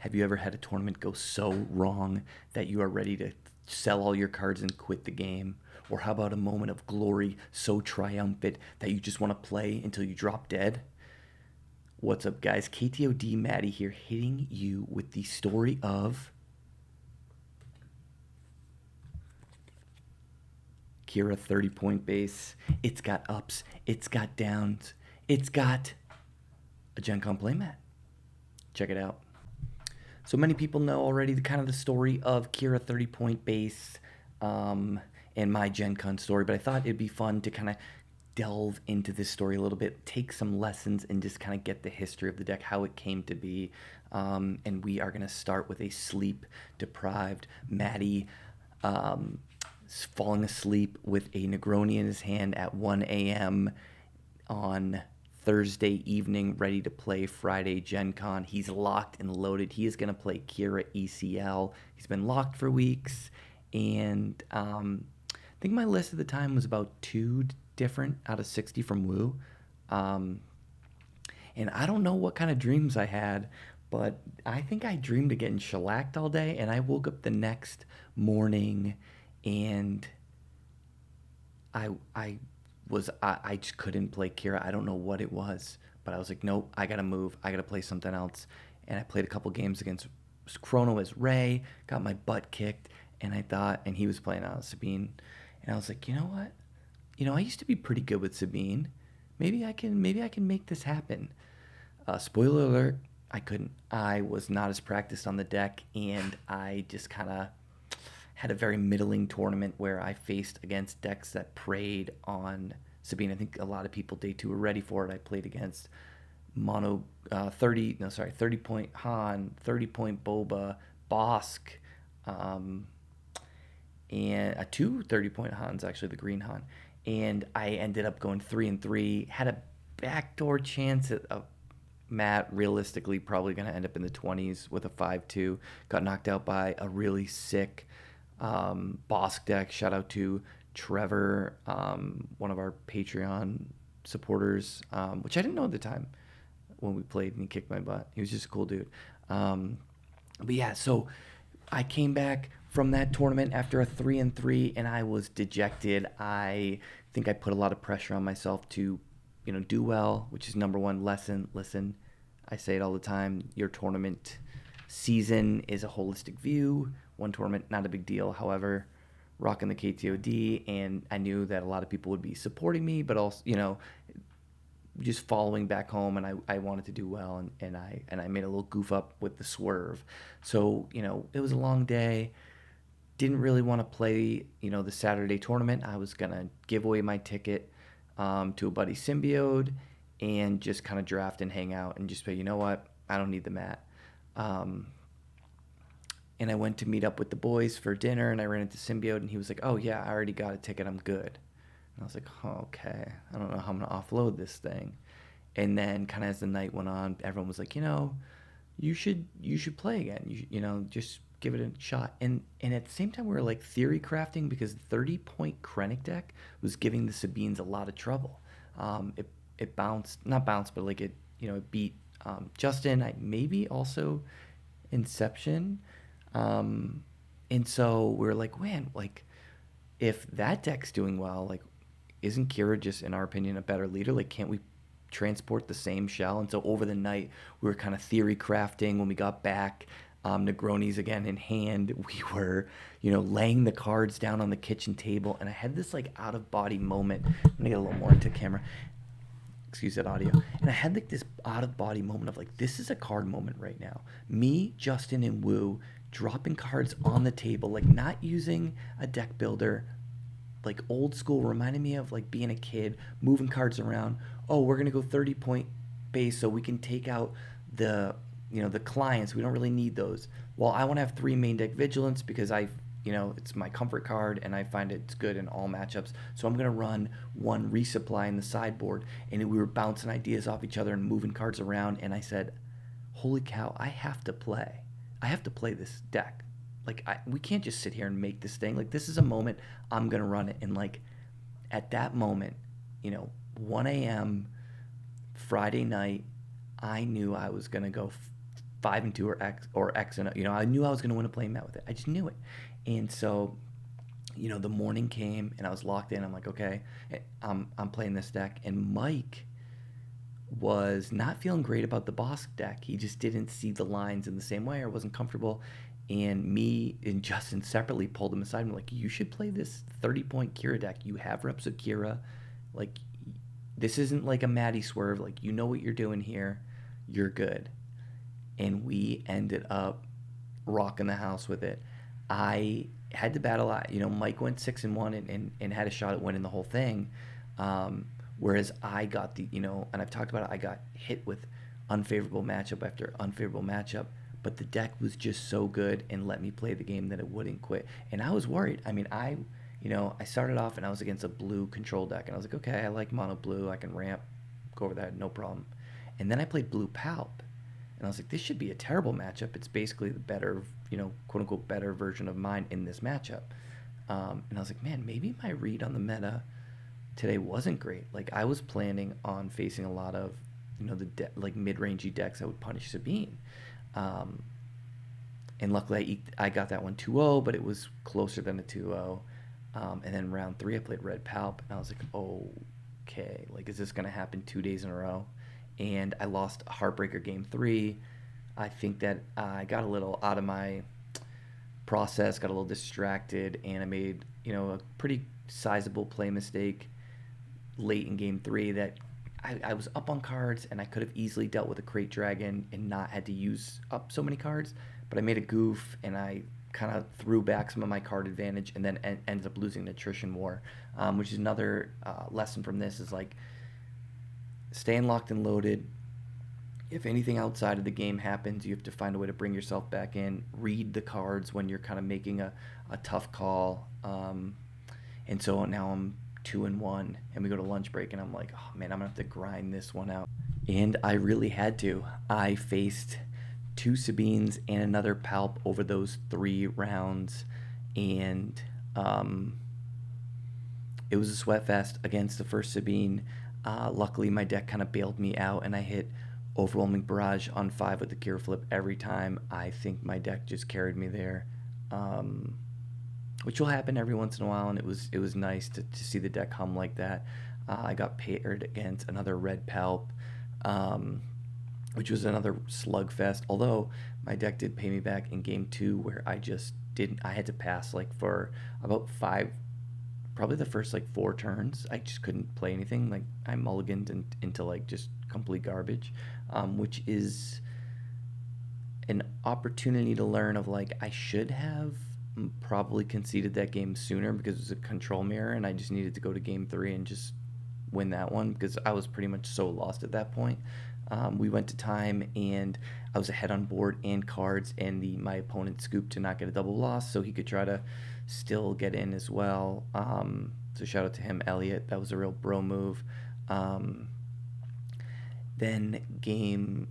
Have you ever had a tournament go so wrong that you are ready to sell all your cards and quit the game? Or how about a moment of glory so triumphant that you just want to play until you drop dead? What's up, guys? KTOD Matty here, hitting you with the story of Kira 30-point base. It's got ups, it's got downs, it's got a Gen Con playmat. Check it out. So many people know already the story of Kira 30-point base and my Gen Con story, but I thought it'd be fun to kind of delve into this story a little bit, take some lessons, and just kind of get the history of the deck, how it came to be. And we are going to start with a sleep-deprived Matty falling asleep with a Negroni in his hand at 1 a.m. on Thursday evening, ready to play Friday Gen Con. He's locked and loaded. He is going to play Kira ECL. He's been locked for weeks, and I think my list at the time was about 2 different out of 60 from Woo. And I don't know what kind of dreams I had, but I think I dreamed of getting shellacked all day, and I woke up the next morning and I just couldn't play Kira. I don't know what it was, but I was like, nope, I gotta move. I gotta play something else. And I played a couple games against Chrono as Ray, got my butt kicked, and I thought, and he was playing Sabine, and I was like, you know what? I used to be pretty good with Sabine. Maybe I can make this happen. Spoiler alert, I couldn't. I was not as practiced on the deck, and I just kind of had a very middling tournament where I faced against decks that preyed on Sabine. I think a lot of people day 2 were ready for it. I played against 30-point Han, 30-point Boba, Bosk, and 2 30-point Hans, actually, the green Han. And I ended up going 3-3, had a backdoor chance at a Matt, realistically probably going to end up in the 20s with a 5-2. Got knocked out by a really sick Bosk deck. Shout out to Trevor, one of our Patreon supporters, which I didn't know at the time when we played, and he kicked my butt. He was just a cool dude. But yeah, so I came back from that tournament after a 3-3, and I was dejected. I think I put a lot of pressure on myself to, do well, which is number one lesson. Listen, I say it all the time. Your tournament season is a holistic view. One tournament, not a big deal. However, rocking the KTOD, and I knew that a lot of people would be supporting me, but also, just following back home, and I wanted to do well, and I made a little goof up with the swerve. So, it was a long day. Didn't really want to play, the Saturday tournament. I was going to give away my ticket to a buddy Symbiote and just kind of draft and hang out and just say, you know what, I don't need the mat. And I went to meet up with the boys for dinner, and I ran into Symbiote, and he was like, oh, yeah, I already got a ticket. I'm good. And I was like, oh, okay. I don't know how I'm going to offload this thing. And then kind of as the night went on, everyone was like, you should play again. Just give it a shot. And at the same time, we were like theory crafting, because the 30-point Krennic deck was giving the Sabines a lot of trouble. It bounced, not bounced, but like it beat Justin. Maybe also Inception. And so we were like, man, like if that deck's doing well, like isn't Kira just, in our opinion, a better leader? Like, can't we transport the same shell? And so over the night, we were kind of theory crafting. When we got back, Negronis again in hand, we were, laying the cards down on the kitchen table, and I had this like out of body moment. I'm gonna get a little more into camera. Excuse that audio. And I had like this out of body moment of like, this is a card moment right now. Me, Justin, and Woo dropping cards on the table, like not using a deck builder, like old school, reminded me of like being a kid, moving cards around. Oh, we're gonna go 30-point base so we can take out the the clients. We don't really need those. Well, I want to have 3 main deck vigilance because it's my comfort card, and I find it's good in all matchups. So I'm gonna run 1 resupply in the sideboard, and we were bouncing ideas off each other and moving cards around. And I said, holy cow, I have to play this deck. Like, we can't just sit here and make this thing. Like, this is a moment I'm going to run it. And, like, at that moment, 1 a.m. Friday night, I knew I was going to go 5-2 or X and I knew I was gonna win a playmat with it. I just knew it, and so the morning came and I was locked in. I'm like, okay, I'm playing this deck, and Mike was not feeling great about the Bosk deck. He just didn't see the lines in the same way or wasn't comfortable. And me and Justin separately pulled him aside and were like, you should play this 30-point Kira deck. You have reps with Kira. Like, this isn't like a Matty swerve. Like, you know what you're doing here. You're good. And we ended up rocking the house with it. I had to battle. Mike went 6-1 and had a shot at winning the whole thing. Whereas I got and I've talked about it, I got hit with unfavorable matchup after unfavorable matchup, but the deck was just so good and let me play the game that it wouldn't quit. And I was worried. I mean, I started off and I was against a blue control deck, and I was like, okay, I like mono blue, I can ramp, go over that, no problem. And then I played blue palp, and I was like, this should be a terrible matchup. It's basically the better, quote unquote, better version of mine in this matchup. And I was like, man, maybe my read on the meta today wasn't great. Like, I was planning on facing a lot of, like mid-rangey decks that would punish Sabine. And luckily I got that one 2-0, but it was closer than a 2-0. And then round 3, I played red palp, and I was like, okay, like, is this going to happen 2 days in a row? And I lost a heartbreaker game 3. I think that I got a little out of my process, got a little distracted, and I made, a pretty sizable play mistake late in game 3 that I was up on cards, and I could have easily dealt with a crate dragon and not had to use up so many cards, but I made a goof, and I kind of threw back some of my card advantage, and then ended up losing the attrition war, which is another lesson from this, is like, staying locked and loaded. If anything outside of the game happens, you have to find a way to bring yourself back in, read the cards when you're kind of making a tough call. And so now I'm 2-1, and we go to lunch break, and I'm like, oh man, I'm gonna have to grind this one out. And I really had to. I faced 2 Sabines and another palp over those 3 rounds, and it was a sweat fest against the first Sabine. Luckily, my deck kind of bailed me out, and I hit overwhelming barrage on 5 with the Kira flip every time. I think my deck just carried me there, which will happen every once in a while, and it was nice to see the deck hum like that. I got paired against another red palp, which was another slugfest, although my deck did pay me back in game 2, where I just didn't. I had to pass like for about 5, probably the first like 4 turns. I just couldn't play anything. Like, I mulliganed into like just complete garbage, which is an opportunity to learn of like, I should have probably conceded that game sooner, because it was a control mirror, and I just needed to go to game 3 and just win that one, because I was pretty much so lost at that point. We went to time, and I was ahead on board and cards, and my opponent scooped to not get a double loss, so he could try to still get in as well. So shout out to him, Elliot. That was a real bro move. Then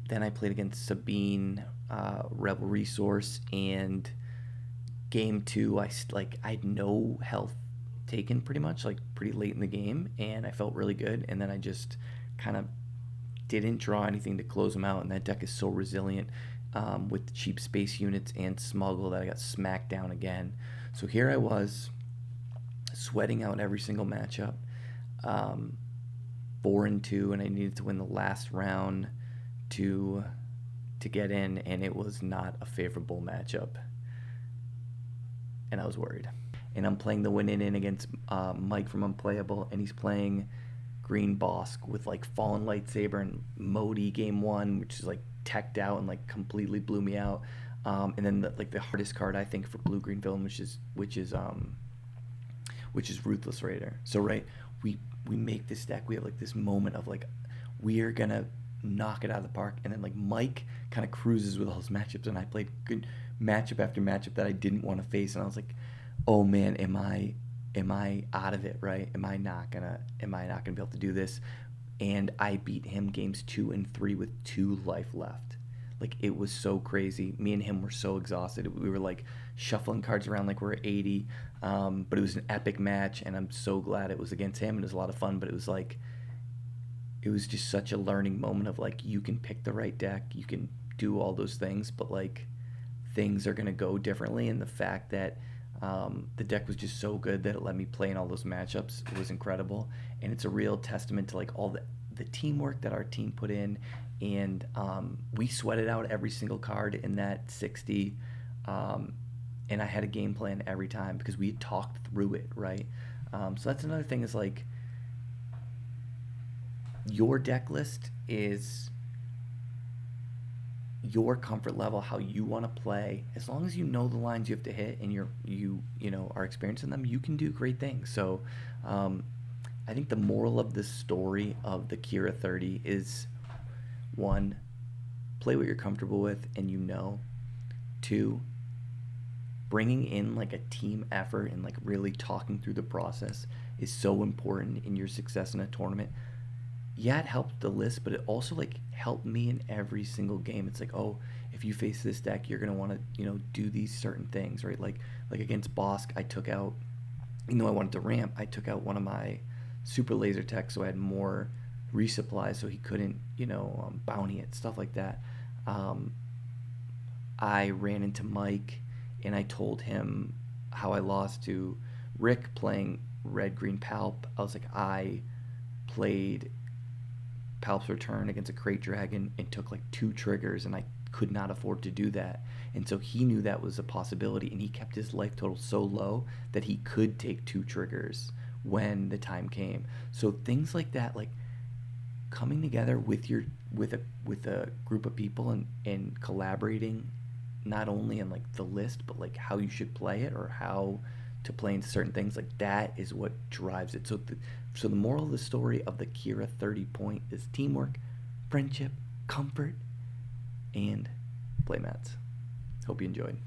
I played against Sabine, Rebel Resource, and game 2, I had no health taken pretty much, like pretty late in the game, and I felt really good, and then I just kind of didn't draw anything to close them out, and that deck is so resilient with cheap space units and smuggle that I got smacked down again. So here I was, sweating out every single matchup, 4-2, and I needed to win the last round to get in, and it was not a favorable matchup, and I was worried. And I'm playing the win in against Mike from Unplayable, and he's playing Green Bosk with like Fallen Lightsaber and Modi game 1, which is like teched out and like completely blew me out. And then the hardest card I think for Blue Green Villain, which is Ruthless Raider. So right, we make this deck. We have like this moment of like, we're gonna knock it out of the park, and then like Mike kind of cruises with all his matchups, and I played good matchup after matchup that I didn't want to face, and I was like, oh man, am I out of it, right? Am I not gonna be able to do this? And I beat him games 2 and 3 with 2 life left. Like, it was so crazy. Me and him were so exhausted. We were like shuffling cards around like we're 80. But it was an epic match, and I'm so glad it was against him, and it was a lot of fun. But it was just such a learning moment of like, you can pick the right deck, you can do all those things, but like things are gonna go differently. And the fact that the deck was just so good that it let me play in all those matchups was incredible. And it's a real testament to like all the teamwork that our team put in, and we sweated out every single card in that 60. Um, and I had a game plan every time because we had talked through it, right? So that's another thing is like your deck list is your comfort level, how you want to play. As long as you know the lines you have to hit and you are experiencing them, you can do great things. So um, I think the moral of the story of the Kira 30 is one, play what you're comfortable with and you know. Two, bringing in like a team effort and like really talking through the process is so important in your success in a tournament. Yeah, it helped the list, but it also like helped me in every single game. It's like, oh, if you face this deck, you're gonna want to, do these certain things, right? Like against Bosk, I took out, even though I wanted to ramp, I took out one of my super laser techs, so I had more resupply, so he couldn't, bounty it, stuff like that. Um, I ran into Mike, and I told him how I lost to Rick playing red green Palp. I was like, I played Palp's Return against a Crate Dragon and took like 2 triggers, and I could not afford to do that. And so he knew that was a possibility, and he kept his life total so low that he could take 2 triggers when the time came. So things like that, like coming together with a group of people and collaborating, not only on like the list, but like how you should play it or how to play into certain things, like that is what drives it. So the moral of the story of the Kira 30 point is teamwork, friendship, comfort, and playmats. Hope you enjoyed.